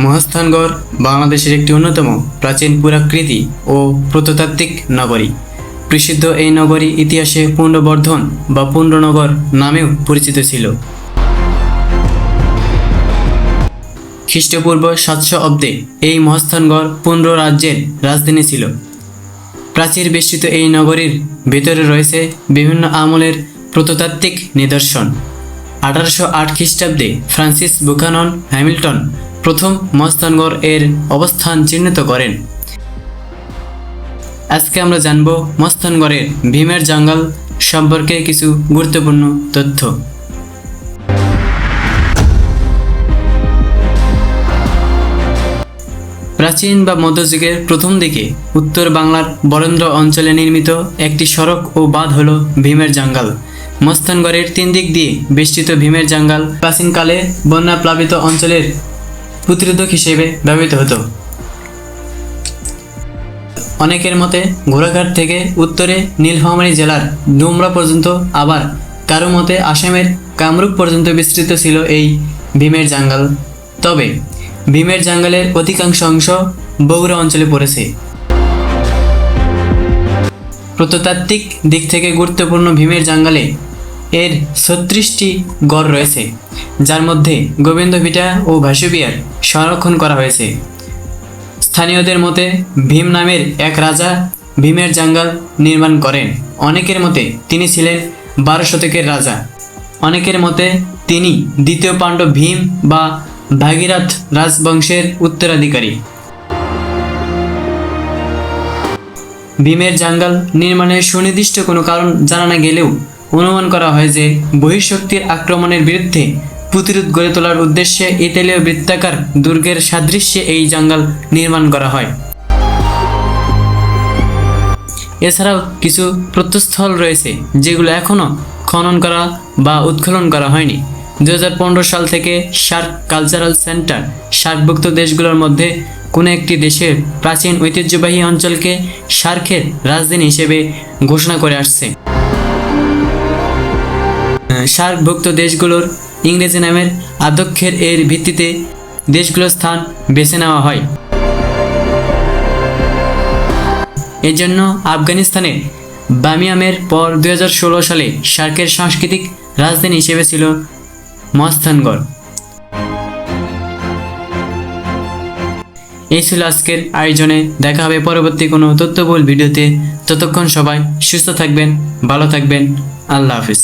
মহাস্থানগড় বাংলাদেশের একটি অন্যতম প্রাচীন পুরাকৃতি ও প্রত্নতাত্ত্বিক নগরী। প্রসিদ্ধ এই নগরী ইতিহাসে পুণ্ড্রবর্ধন বা পুণ্ড্রনগর নামেও পরিচিত ছিল। খ্রিস্টপূর্ব 700 অব্দে এই মহাস্থানগড় পুণ্ড্র রাজ্যের রাজধানী ছিল। প্রাচীর বেষ্টিত এই নগরীর ভেতরে রয়েছে বিভিন্ন আমলের প্রত্নতাত্ত্বিক নিদর্শন। 1808 খ্রিস্টাব্দে ফ্রান্সিস বুকানন হ্যামিল্টন প্রথম মহাস্থানগড় এর অবস্থান চিহ্নিত করেন। আজকে আমরা জানব মহাস্থানগড়ের ভীমের জঙ্গল সম্পর্কে কিছু গুরুত্বপূর্ণ তথ্য। প্রাচীন বা মধ্যযুগের প্রথম দিকে উত্তর বাংলার বরেন্দ্র অঞ্চলে নির্মিত একটি সড়ক ও বাঁধ হল ভীমের জঙ্গল। মহাস্থানগড়ের 3 দিক দিয়ে বেষ্টিত ভীমের জঙ্গল প্রাচীনকালে বন্যা প্লাবিত অঞ্চলের প্রতিরোধক হিসেবে ব্যবহৃত হতো। অনেকের মতে ঘোড়াঘাট থেকে উত্তরে নীলফামারী জেলার ডুমরা পর্যন্ত, আবার কারো মতে আসামের কামরূপ পর্যন্ত বিস্তৃত ছিল এই ভীমের জঙ্গল। তবে ভীমের জঙ্গলের অধিকাংশ অংশ বগুড়া অঞ্চলে পড়েছে। প্রত্নতাত্ত্বিক দিক থেকে গুরুত্বপূর্ণ ভীমের জঙ্গলে এর 36টি গড় রয়েছে, যার মধ্যে গোবিন্দভিটা ও ভাসুবিহার সংরক্ষণ করা হয়েছে। স্থানীয়দের মতে ভীম নামের এক রাজা ভীমের জঙ্গল নির্মাণ করেন। অনেকের মতে তিনি ছিলেন 12 শতকের রাজা, অনেকের মতে তিনি দ্বিতীয় পাণ্ডব ভীম বা ভাগীরথ রাজবংশের উত্তরাধিকারী। ভীমের জঙ্গল নির্মাণের সুনির্দিষ্ট কোনো কারণ জানা না গেলেও অনুমান করা হয় যে বহিঃশক্তির আক্রমণের বিরুদ্ধে প্রতিরোধ গড়ে তোলার উদ্দেশ্যে ইতালীয় বৃত্তাকার দুর্গের সাদৃশ্যে এই জঙ্গল নির্মাণ করা হয়। এছাড়াও কিছু প্রত্নস্থল রয়েছে যেগুলো এখনও খনন করা বা উৎখনন করা হয়নি। 2015 সাল থেকে সার্ক কালচারাল সেন্টার সার্কভুক্ত দেশগুলোর মধ্যে কোনো একটি দেশের প্রাচীন ঐতিহ্যবাহী অঞ্চলকে সার্কের রাজধানী হিসেবে ঘোষণা করে আসছে। সার্কভুক্ত দেশগুলোর ইংরেজি নামের আধ্যক্ষের এর ভিত্তিতে দেশগুলোর স্থান বেছে নেওয়া হয়। এজন্য আফগানিস্তানের বামিয়ামের পর 2016 সালে সার্কের সাংস্কৃতিক রাজধানী হিসেবে ছিল মহাস্থানগড়। এই ছিল আজকের আয়োজনে। দেখা হবে পরবর্তী কোনো তথ্যবহুল ভিডিওতে। ততক্ষণ সবাই সুস্থ থাকবেন, ভালো থাকবেন। আল্লাহ হাফিজ।